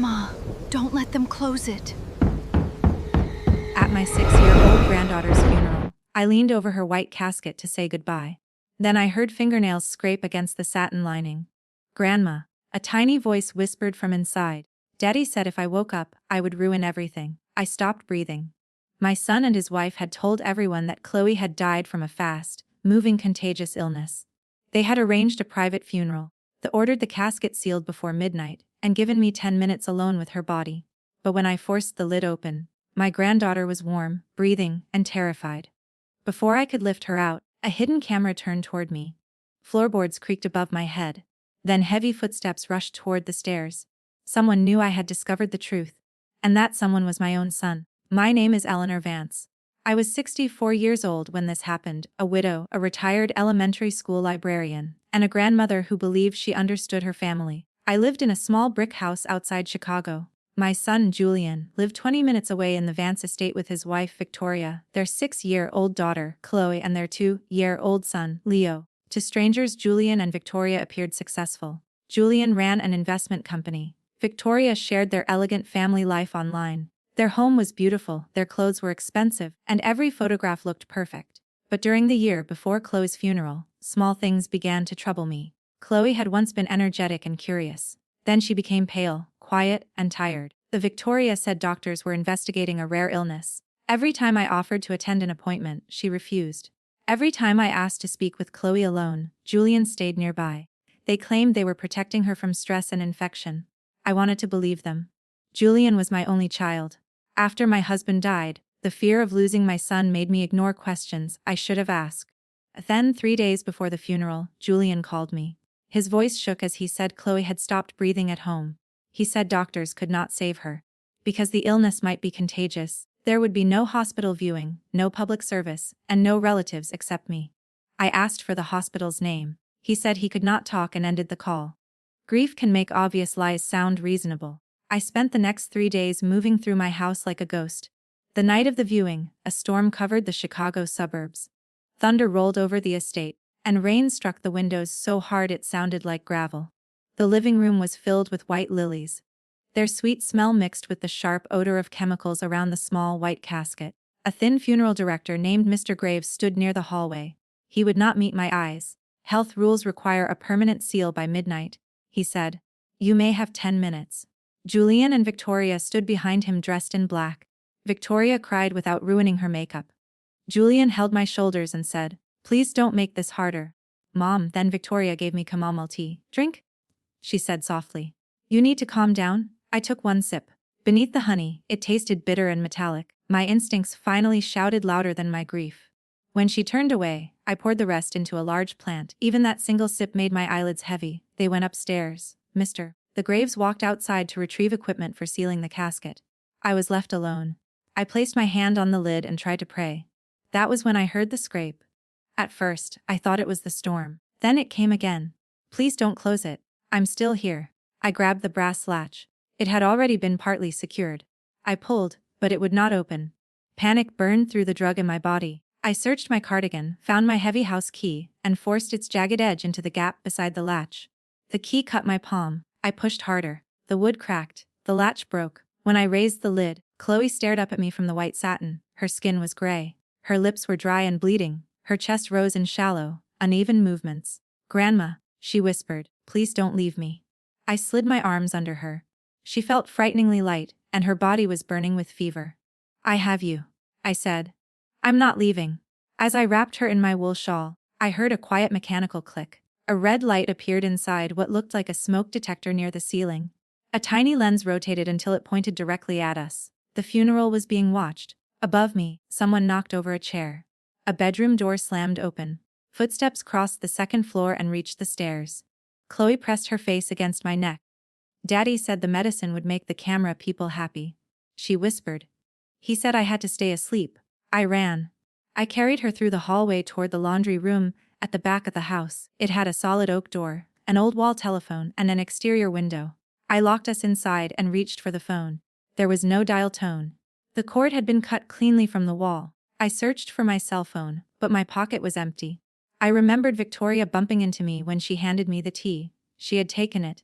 Grandma, don't let them close it. At my 6-year-old granddaughter's funeral, I leaned over her white casket to say goodbye. Then I heard fingernails scrape against the satin lining. "Grandma," a tiny voice whispered from inside. Daddy said if I woke up, I would ruin everything. I stopped breathing. My son and his wife had told everyone that Chloe had died from a fast, moving contagious illness. They had arranged a private funeral, ordered the casket sealed before midnight, and given me 10 minutes alone with her body. But when I forced the lid open, my granddaughter was warm, breathing, and terrified. Before I could lift her out, a hidden camera turned toward me. Floorboards creaked above my head. Then heavy footsteps rushed toward the stairs. Someone knew I had discovered the truth. And that someone was my own son. My name is Eleanor Vance. I was 64 years old when this happened, a widow, a retired elementary school librarian, and a grandmother who believed she understood her family. I lived in a small brick house outside Chicago. My son, Julian, lived 20 minutes away in the Vance estate with his wife, Victoria, their 6-year-old daughter, Chloe, and their 2-year-old son, Leo. To strangers, Julian and Victoria appeared successful. Julian ran an investment company. Victoria shared their elegant family life online. Their home was beautiful, their clothes were expensive, and every photograph looked perfect. But during the year before Chloe's funeral, small things began to trouble me. Chloe had once been energetic and curious. Then she became pale, quiet, and tired. The Victoria said doctors were investigating a rare illness. Every time I offered to attend an appointment, she refused. Every time I asked to speak with Chloe alone, Julian stayed nearby. They claimed they were protecting her from stress and infection. I wanted to believe them. Julian was my only child. After my husband died, the fear of losing my son made me ignore questions I should have asked. Then, 3 days before the funeral, Julian called me. His voice shook as he said Chloe had stopped breathing at home. He said doctors could not save her. Because the illness might be contagious, there would be no hospital viewing, no public service, and no relatives except me. I asked for the hospital's name. He said he could not talk and ended the call. Grief can make obvious lies sound reasonable. I spent the next 3 days moving through my house like a ghost. The night of the viewing, a storm covered the Chicago suburbs. Thunder rolled over the estate, and rain struck the windows so hard it sounded like gravel. The living room was filled with white lilies. Their sweet smell mixed with the sharp odor of chemicals around the small white casket. A thin funeral director named Mr. Graves stood near the hallway. He would not meet my eyes. "Health rules require a permanent seal by midnight," he said. "You may have 10 minutes. Julian and Victoria stood behind him dressed in black. Victoria cried without ruining her makeup. Julian held my shoulders and said, "Please don't make this harder." "Mom," then Victoria gave me chamomile tea. "Drink," she said softly. "You need to calm down." I took one sip. Beneath the honey, it tasted bitter and metallic. My instincts finally shouted louder than my grief. When she turned away, I poured the rest into a large plant. Even that single sip made my eyelids heavy. They went upstairs. The Graves walked outside to retrieve equipment for sealing the casket. I was left alone. I placed my hand on the lid and tried to pray. That was when I heard the scrape. At first, I thought it was the storm. Then it came again. "Please don't close it. I'm still here." I grabbed the brass latch. It had already been partly secured. I pulled, but it would not open. Panic burned through the drug in my body. I searched my cardigan, found my heavy house key, and forced its jagged edge into the gap beside the latch. The key cut my palm. I pushed harder. The wood cracked. The latch broke. When I raised the lid, Chloe stared up at me from the white satin. Her skin was gray. Her lips were dry and bleeding. Her chest rose in shallow, uneven movements. "Grandma," she whispered, "please don't leave me." I slid my arms under her. She felt frighteningly light, and her body was burning with fever. "I have you," I said. "I'm not leaving." As I wrapped her in my wool shawl, I heard a quiet mechanical click. A red light appeared inside what looked like a smoke detector near the ceiling. A tiny lens rotated until it pointed directly at us. The funeral was being watched. Above me, someone knocked over a chair. A bedroom door slammed open. Footsteps crossed the second floor and reached the stairs. Chloe pressed her face against my neck. "Daddy said the medicine would make the camera people happy," she whispered. "He said I had to stay asleep." I ran. I carried her through the hallway toward the laundry room at the back of the house. It had a solid oak door, an old wall telephone, and an exterior window. I locked us inside and reached for the phone. There was no dial tone. The cord had been cut cleanly from the wall. I searched for my cell phone, but my pocket was empty. I remembered Victoria bumping into me when she handed me the tea. She had taken it.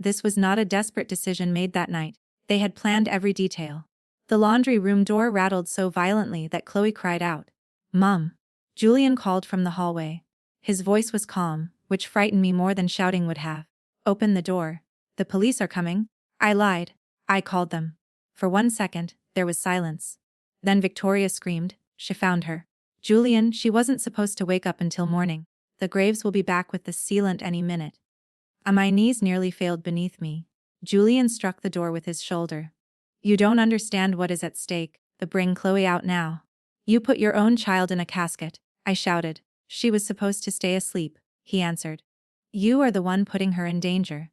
This was not a desperate decision made that night. They had planned every detail. The laundry room door rattled so violently that Chloe cried out. "Mom!" Julian called from the hallway. His voice was calm, which frightened me more than shouting would have. "Open the door. The police are coming." I lied. I called them. For 1 second, there was silence. Then Victoria screamed. She found her. "Julian, she wasn't supposed to wake up until morning. The Graves will be back with the sealant any minute." My knees nearly failed beneath me. Julian struck the door with his shoulder. "You don't understand what is at stake, but bring Chloe out now." "You put your own child in a casket," I shouted. "She was supposed to stay asleep," he answered. "You are the one putting her in danger."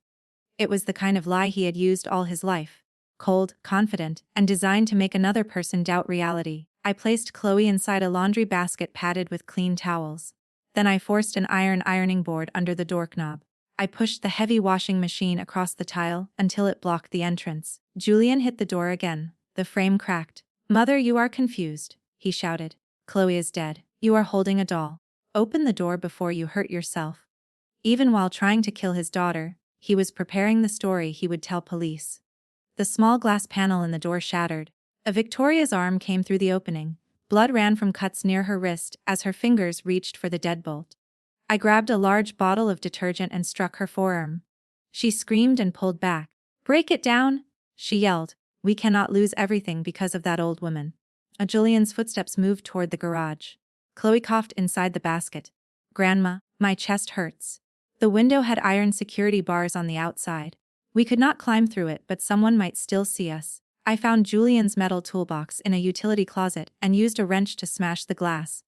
It was the kind of lie he had used all his life. Cold, confident, and designed to make another person doubt reality. I placed Chloe inside a laundry basket padded with clean towels. Then I forced an ironing board under the door knob. I pushed the heavy washing machine across the tile until it blocked the entrance. Julian hit the door again. The frame cracked. "Mother, you are confused," he shouted. "Chloe is dead. You are holding a doll. Open the door before you hurt yourself." Even while trying to kill his daughter, he was preparing the story he would tell police. The small glass panel in the door shattered. Victoria's arm came through the opening. Blood ran from cuts near her wrist as her fingers reached for the deadbolt. I grabbed a large bottle of detergent and struck her forearm. She screamed and pulled back. "Break it down!" she yelled. "We cannot lose everything because of that old woman." Julian's footsteps moved toward the garage. Chloe coughed inside the basket. "Grandma, my chest hurts." The window had iron security bars on the outside. We could not climb through it, but someone might still see us. I found Julian's metal toolbox in a utility closet and used a wrench to smash the glass.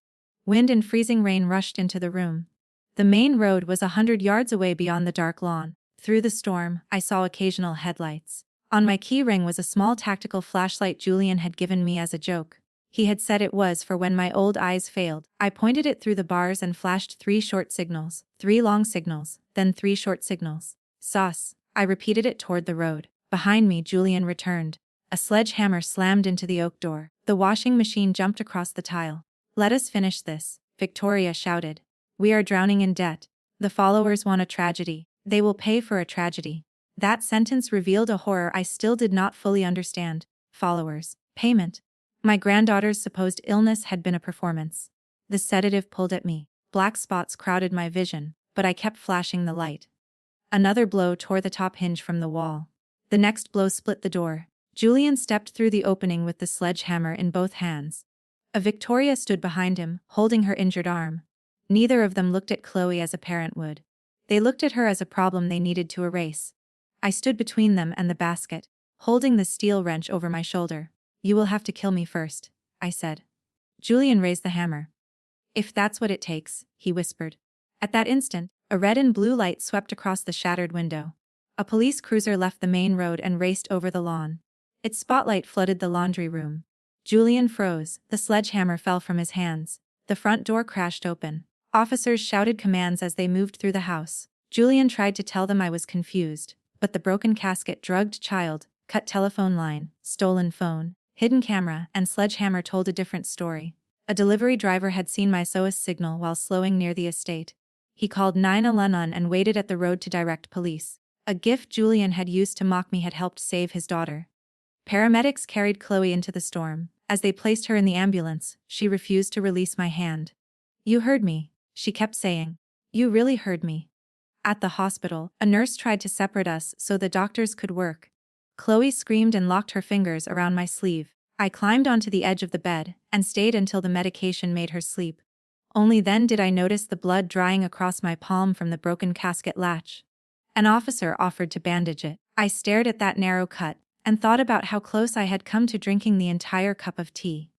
Wind and freezing rain rushed into the room. The main road was 100 yards away beyond the dark lawn. Through the storm, I saw occasional headlights. On my key ring was a small tactical flashlight Julian had given me as a joke. He had said it was for when my old eyes failed. I pointed it through the bars and flashed 3 short signals, 3 long signals, then 3 short signals. "Sauce." I repeated it toward the road. Behind me, Julian returned. A sledgehammer slammed into the oak door. The washing machine jumped across the tile. "Let us finish this," Victoria shouted. "We are drowning in debt. The followers want a tragedy. They will pay for a tragedy." That sentence revealed a horror I still did not fully understand. Followers. Payment. My granddaughter's supposed illness had been a performance. The sedative pulled at me. Black spots crowded my vision, but I kept flashing the light. Another blow tore the top hinge from the wall. The next blow split the door. Julian stepped through the opening with the sledgehammer in both hands. Victoria stood behind him, holding her injured arm. Neither of them looked at Chloe as a parent would. They looked at her as a problem they needed to erase. I stood between them and the basket, holding the steel wrench over my shoulder. "You will have to kill me first," I said. Julian raised the hammer. "If that's what it takes," he whispered. At that instant, a red and blue light swept across the shattered window. A police cruiser left the main road and raced over the lawn. Its spotlight flooded the laundry room. Julian froze. The sledgehammer fell from his hands. The front door crashed open. Officers shouted commands as they moved through the house. Julian tried to tell them I was confused, but the broken casket, drugged child, cut telephone line, stolen phone, hidden camera, and sledgehammer told a different story. A delivery driver had seen my SOS signal while slowing near the estate. He called 911 and waited at the road to direct police. A gift Julian had used to mock me had helped save his daughter. Paramedics carried Chloe into the storm. As they placed her in the ambulance, she refused to release my hand. "You heard me," she kept saying. "You really heard me." At the hospital, a nurse tried to separate us so the doctors could work. Chloe screamed and locked her fingers around my sleeve. I climbed onto the edge of the bed and stayed until the medication made her sleep. Only then did I notice the blood drying across my palm from the broken casket latch. An officer offered to bandage it. I stared at that narrow cut and thought about how close I had come to drinking the entire cup of tea.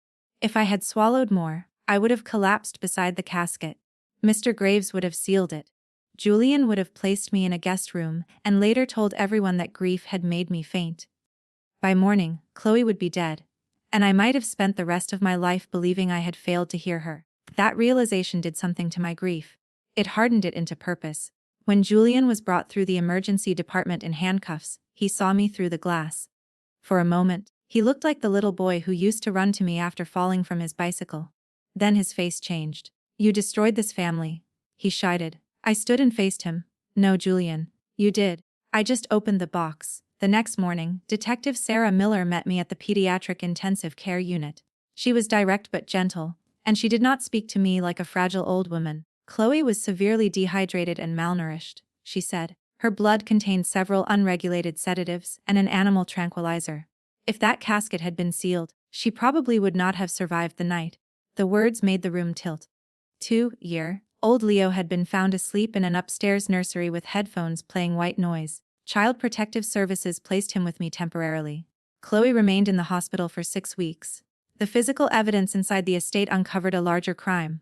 If I had swallowed more, I would have collapsed beside the casket. Mr. Graves would have sealed it. Julian would have placed me in a guest room and later told everyone that grief had made me faint. By morning, Chloe would be dead, and I might have spent the rest of my life believing I had failed to hear her. That realization did something to my grief. It hardened it into purpose. When Julian was brought through the emergency department in handcuffs, he saw me through the glass. For a moment, he looked like the little boy who used to run to me after falling from his bicycle. Then his face changed. "You destroyed this family," he shouted. I stood and faced him. "No, Julian, you did." I just opened the box. The next morning, Detective Sarah Miller met me at the pediatric intensive care unit. She was direct but gentle, and she did not speak to me like a fragile old woman. Chloe was severely dehydrated and malnourished, she said. Her blood contained several unregulated sedatives and an animal tranquilizer. If that casket had been sealed, she probably would not have survived the night. The words made the room tilt. 2-year-old Leo had been found asleep in an upstairs nursery with headphones playing white noise. Child Protective Services placed him with me temporarily. Chloe remained in the hospital for 6 weeks. The physical evidence inside the estate uncovered a larger crime.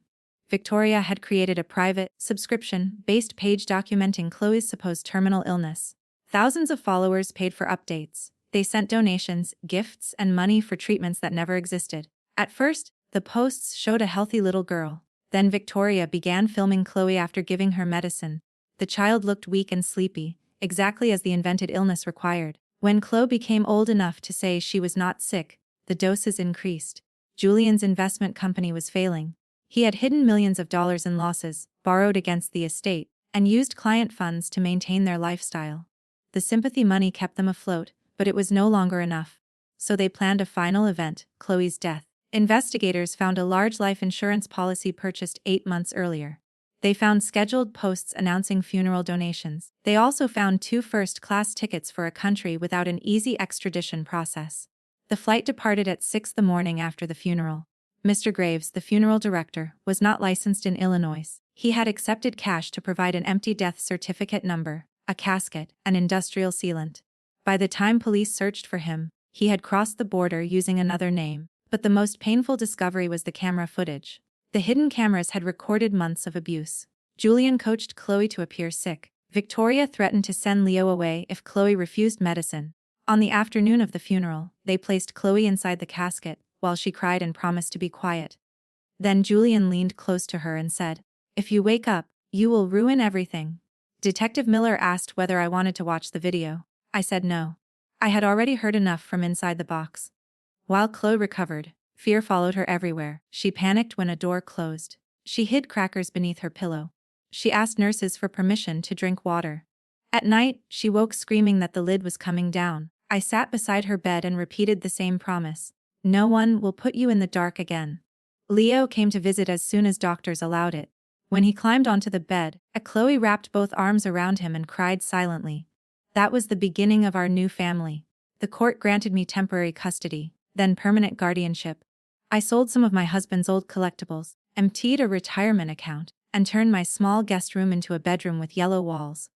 Victoria had created a private, subscription-based page documenting Chloe's supposed terminal illness. Thousands of followers paid for updates. They sent donations, gifts, and money for treatments that never existed. At first, the posts showed a healthy little girl. Then Victoria began filming Chloe after giving her medicine. The child looked weak and sleepy, exactly as the invented illness required. When Chloe became old enough to say she was not sick, the doses increased. Julian's investment company was failing. He had hidden millions of dollars in losses, borrowed against the estate, and used client funds to maintain their lifestyle. The sympathy money kept them afloat, but it was no longer enough. So they planned a final event, Chloe's death. Investigators found a large life insurance policy purchased 8 months earlier. They found scheduled posts announcing funeral donations. They also found 2 first-class tickets for a country without an easy extradition process. The flight departed at 6 the morning after the funeral. Mr. Graves, the funeral director, was not licensed in Illinois. He had accepted cash to provide an empty death certificate number, a casket, and industrial sealant. By the time police searched for him, he had crossed the border using another name. But the most painful discovery was the camera footage. The hidden cameras had recorded months of abuse. Julian coached Chloe to appear sick. Victoria threatened to send Leo away if Chloe refused medicine. On the afternoon of the funeral, they placed Chloe inside the casket, while she cried and promised to be quiet. Then Julian leaned close to her and said, "If you wake up, you will ruin everything." Detective Miller asked whether I wanted to watch the video. I said no. I had already heard enough from inside the box. While Chloe recovered, fear followed her everywhere. She panicked when a door closed. She hid crackers beneath her pillow. She asked nurses for permission to drink water. At night, she woke screaming that the lid was coming down. I sat beside her bed and repeated the same promise. No one will put you in the dark again. Leo came to visit as soon as doctors allowed it. When he climbed onto the bed, Chloe wrapped both arms around him and cried silently. That was the beginning of our new family. The court granted me temporary custody, then permanent guardianship. I sold some of my husband's old collectibles, emptied a retirement account, and turned my small guest room into a bedroom with yellow walls.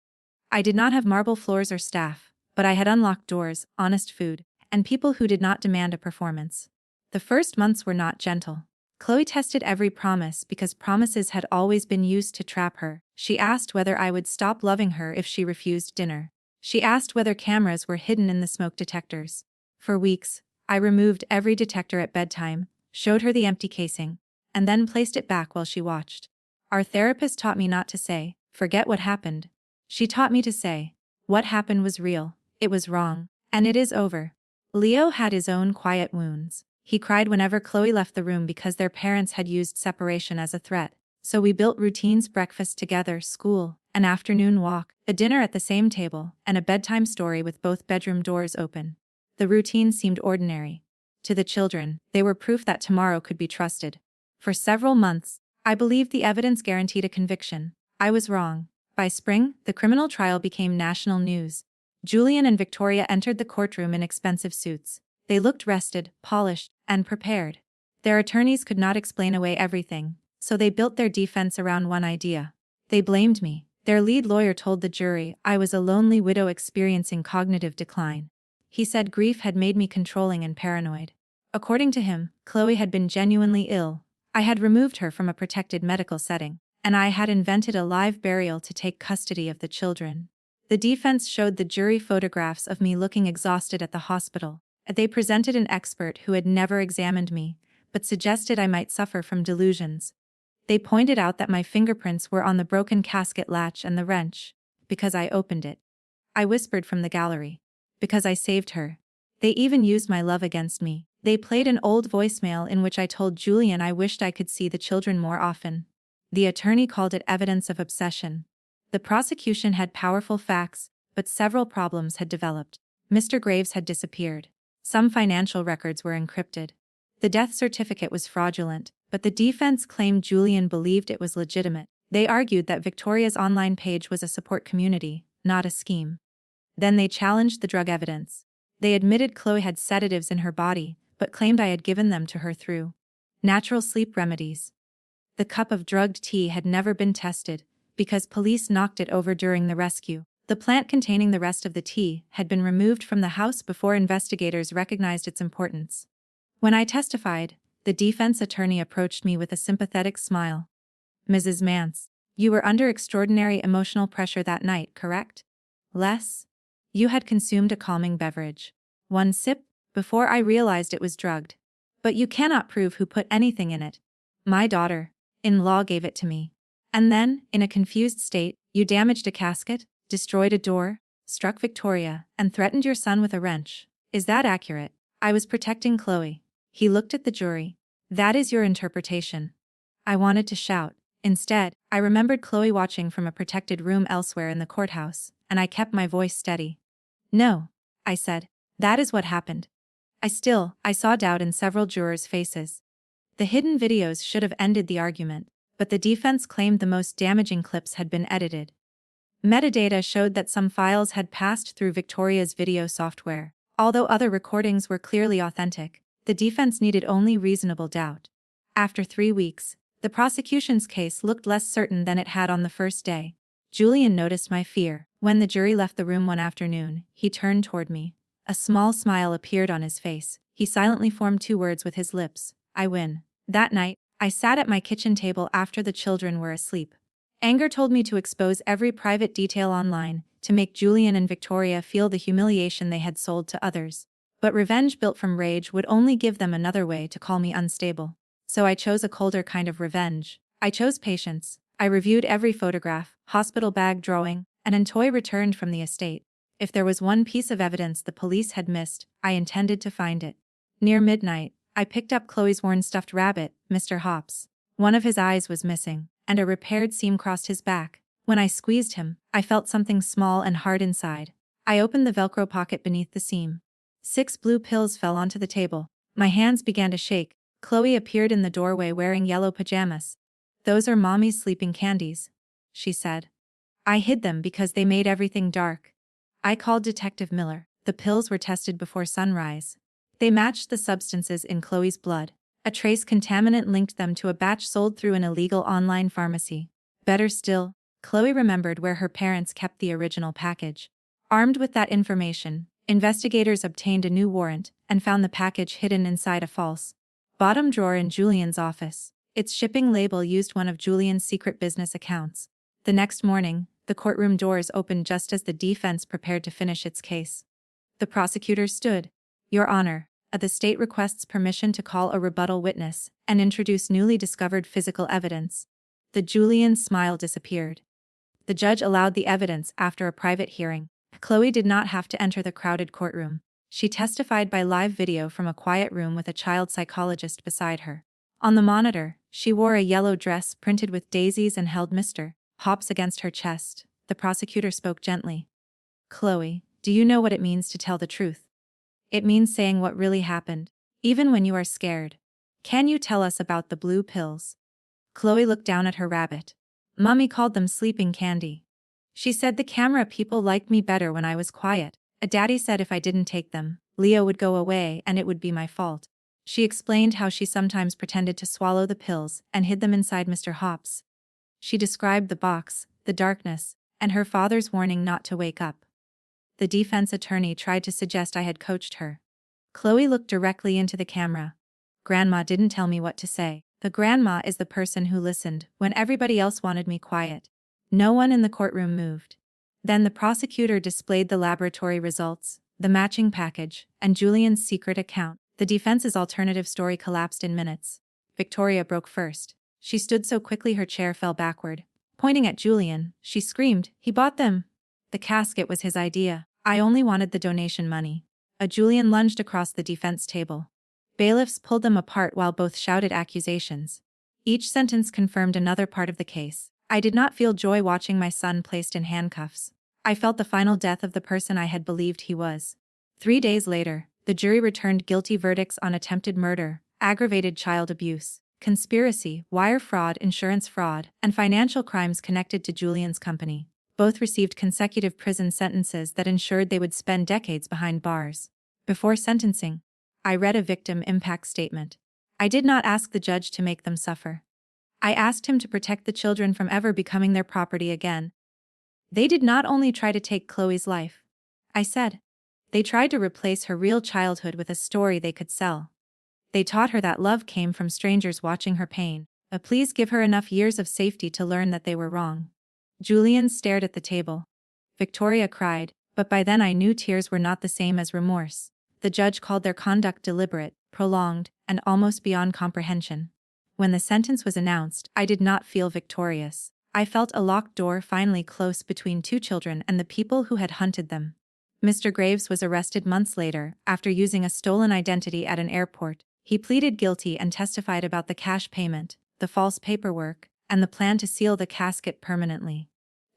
I did not have marble floors or staff, but I had unlocked doors, honest food, and people who did not demand a performance. The first months were not gentle. Chloe tested every promise because promises had always been used to trap her. She asked whether I would stop loving her if she refused dinner. She asked whether cameras were hidden in the smoke detectors. For weeks, I removed every detector at bedtime, showed her the empty casing, and then placed it back while she watched. Our therapist taught me not to say, "Forget what happened." She taught me to say, "What happened was real, it was wrong, and it is over." Leo had his own quiet wounds. He cried whenever Chloe left the room because their parents had used separation as a threat. So we built routines: breakfast together, school, an afternoon walk, a dinner at the same table, and a bedtime story with both bedroom doors open. The routine seemed ordinary. To the children, they were proof that tomorrow could be trusted. For several months, I believed the evidence guaranteed a conviction. I was wrong. By spring, the criminal trial became national news. Julian and Victoria entered the courtroom in expensive suits. They looked rested, polished, and prepared. Their attorneys could not explain away everything, so they built their defense around one idea. They blamed me. Their lead lawyer told the jury I was a lonely widow experiencing cognitive decline. He said grief had made me controlling and paranoid. According to him, Chloe had been genuinely ill. I had removed her from a protected medical setting, and I had invented a live burial to take custody of the children. The defense showed the jury photographs of me looking exhausted at the hospital. They presented an expert who had never examined me, but suggested I might suffer from delusions. They pointed out that my fingerprints were on the broken casket latch and the wrench, because I opened it. I whispered from the gallery, because I saved her. They even used my love against me. They played an old voicemail in which I told Julian I wished I could see the children more often. The attorney called it evidence of obsession. The prosecution had powerful facts, but several problems had developed. Mr. Graves had disappeared. Some financial records were encrypted. The death certificate was fraudulent, but the defense claimed Julian believed it was legitimate. They argued that Victoria's online page was a support community, not a scheme. Then they challenged the drug evidence. They admitted Chloe had sedatives in her body, but claimed I had given them to her through natural sleep remedies. The cup of drugged tea had never been tested, because police knocked it over during the rescue. The plant containing the rest of the tea had been removed from the house before investigators recognized its importance. When I testified, the defense attorney approached me with a sympathetic smile. "Mrs. Mance, you were under extraordinary emotional pressure that night, correct? Les? You had consumed a calming beverage. One sip, before I realized it was drugged. But you cannot prove who put anything in it. My daughter-in-law gave it to me. And then, in a confused state, you damaged a casket, destroyed a door, struck Victoria, and threatened your son with a wrench. Is that accurate?" I was protecting Chloe. He looked at the jury. "That is your interpretation." I wanted to shout. Instead, I remembered Chloe watching from a protected room elsewhere in the courthouse, and I kept my voice steady. "No," I said. "That is what happened." I saw doubt in several jurors' faces. The hidden videos should have ended the argument, but the defense claimed the most damaging clips had been edited. Metadata showed that some files had passed through Victoria's video software. Although other recordings were clearly authentic, the defense needed only reasonable doubt. After 3 weeks, the prosecution's case looked less certain than it had on the first day. Julian noticed my fear. When the jury left the room one afternoon, he turned toward me. A small smile appeared on his face. He silently formed 2 words with his lips: "I win." That night, I sat at my kitchen table after the children were asleep. Anger told me to expose every private detail online, to make Julian and Victoria feel the humiliation they had sold to others. But revenge built from rage would only give them another way to call me unstable. So I chose a colder kind of revenge. I chose patience. I reviewed every photograph, hospital bag drawing, and toy returned from the estate. If there was one piece of evidence the police had missed, I intended to find it. Near midnight, I picked up Chloe's worn stuffed rabbit, Mr. Hops. One of his eyes was missing, and a repaired seam crossed his back. When I squeezed him, I felt something small and hard inside. I opened the Velcro pocket beneath the seam. 6 blue pills fell onto the table. My hands began to shake. Chloe appeared in the doorway wearing yellow pajamas. "Those are Mommy's sleeping candies," she said. "I hid them because they made everything dark." I called Detective Miller. The pills were tested before sunrise. They matched the substances in Chloe's blood. A trace contaminant linked them to a batch sold through an illegal online pharmacy. Better still, Chloe remembered where her parents kept the original package. Armed with that information, investigators obtained a new warrant and found the package hidden inside a false bottom drawer in Julian's office. Its shipping label used one of Julian's secret business accounts. The next morning, the courtroom doors opened just as the defense prepared to finish its case. The prosecutor stood. "Your Honor, the state requests permission to call a rebuttal witness and introduce newly discovered physical evidence." The Julian smile disappeared. The judge allowed the evidence after a private hearing. Chloe did not have to enter the crowded courtroom. She testified by live video from a quiet room with a child psychologist beside her. On the monitor, she wore a yellow dress printed with daisies and held Mr. Hops against her chest. The prosecutor spoke gently. "Chloe, do you know what it means to tell the truth? It means saying what really happened, even when you are scared. Can you tell us about the blue pills?" Chloe looked down at her rabbit. "Mommy called them sleeping candy. She said the camera people liked me better when I was quiet. Daddy said if I didn't take them, Leo would go away and it would be my fault." She explained how she sometimes pretended to swallow the pills and hid them inside Mr. Hops. She described the box, the darkness, and her father's warning not to wake up. The defense attorney tried to suggest I had coached her. Chloe looked directly into the camera. "Grandma didn't tell me what to say." The grandma is the person who listened when everybody else wanted me quiet. No one in the courtroom moved. Then the prosecutor displayed the laboratory results, the matching package, and Julian's secret account. The defense's alternative story collapsed in minutes. Victoria broke first. She stood so quickly her chair fell backward. Pointing at Julian, she screamed, "He bought them! The casket was his idea. I only wanted the donation money." Julian lunged across the defense table. Bailiffs pulled them apart while both shouted accusations. Each sentence confirmed another part of the case. I did not feel joy watching my son placed in handcuffs. I felt the final death of the person I had believed he was. 3 days later, the jury returned guilty verdicts on attempted murder, aggravated child abuse, conspiracy, wire fraud, insurance fraud, and financial crimes connected to Julian's company. Both received consecutive prison sentences that ensured they would spend decades behind bars. Before sentencing, I read a victim impact statement. I did not ask the judge to make them suffer. I asked him to protect the children from ever becoming their property again. They did not only try to take Chloe's life, I said. They tried to replace her real childhood with a story they could sell. They taught her that love came from strangers watching her pain. Please give her enough years of safety to learn that they were wrong. Julian stared at the table. Victoria cried, but by then I knew tears were not the same as remorse. The judge called their conduct deliberate, prolonged, and almost beyond comprehension. When the sentence was announced, I did not feel victorious. I felt a locked door finally close between two children and the people who had hunted them. Mr. Graves was arrested months later, after using a stolen identity at an airport. He pleaded guilty and testified about the cash payment, the false paperwork, and the plan to seal the casket permanently.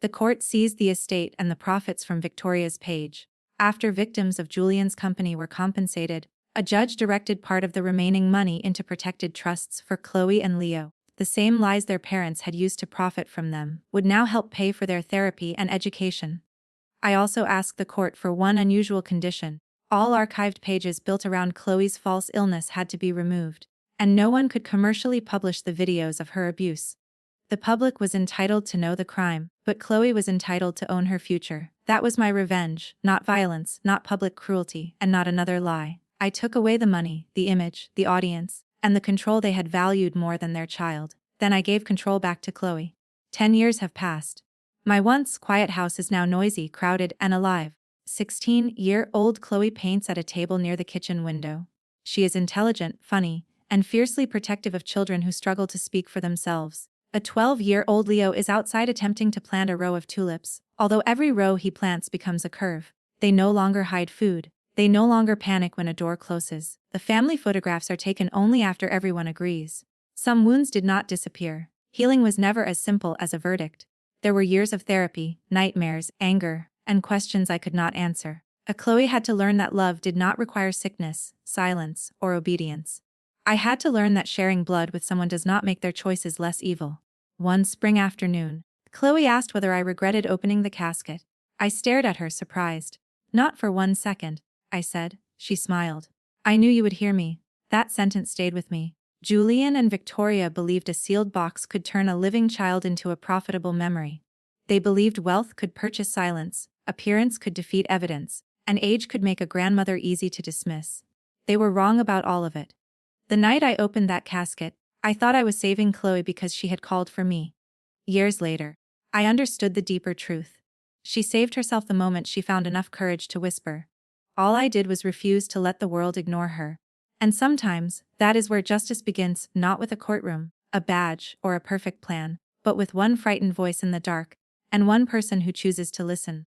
The court seized the estate and the profits from Victoria's page. After victims of Julian's company were compensated, a judge directed part of the remaining money into protected trusts for Chloe and Leo. The same lies their parents had used to profit from them would now help pay for their therapy and education. I also asked the court for one unusual condition. All archived pages built around Chloe's false illness had to be removed, and no one could commercially publish the videos of her abuse. The public was entitled to know the crime, but Chloe was entitled to own her future. That was my revenge, not violence, not public cruelty, and not another lie. I took away the money, the image, the audience, and the control they had valued more than their child. Then I gave control back to Chloe. 10 years have passed. My once quiet house is now noisy, crowded, and alive. 16-year-old Chloe paints at a table near the kitchen window. She is intelligent, funny, and fiercely protective of children who struggle to speak for themselves. A 12-year-old Leo is outside attempting to plant a row of tulips, although every row he plants becomes a curve. They no longer hide food. They no longer panic when a door closes. The family photographs are taken only after everyone agrees. Some wounds did not disappear. Healing was never as simple as a verdict. There were years of therapy, nightmares, anger, and questions I could not answer. Chloe had to learn that love did not require sickness, silence, or obedience. I had to learn that sharing blood with someone does not make their choices less evil. One spring afternoon, Chloe asked whether I regretted opening the casket. I stared at her, surprised. Not for 1 second, I said. She smiled. I knew you would hear me. That sentence stayed with me. Julian and Victoria believed a sealed box could turn a living child into a profitable memory. They believed wealth could purchase silence, appearance could defeat evidence, and age could make a grandmother easy to dismiss. They were wrong about all of it. The night I opened that casket, I thought I was saving Chloe because she had called for me. Years later, I understood the deeper truth. She saved herself the moment she found enough courage to whisper. All I did was refuse to let the world ignore her. And sometimes, that is where justice begins, not with a courtroom, a badge, or a perfect plan, but with one frightened voice in the dark, and one person who chooses to listen.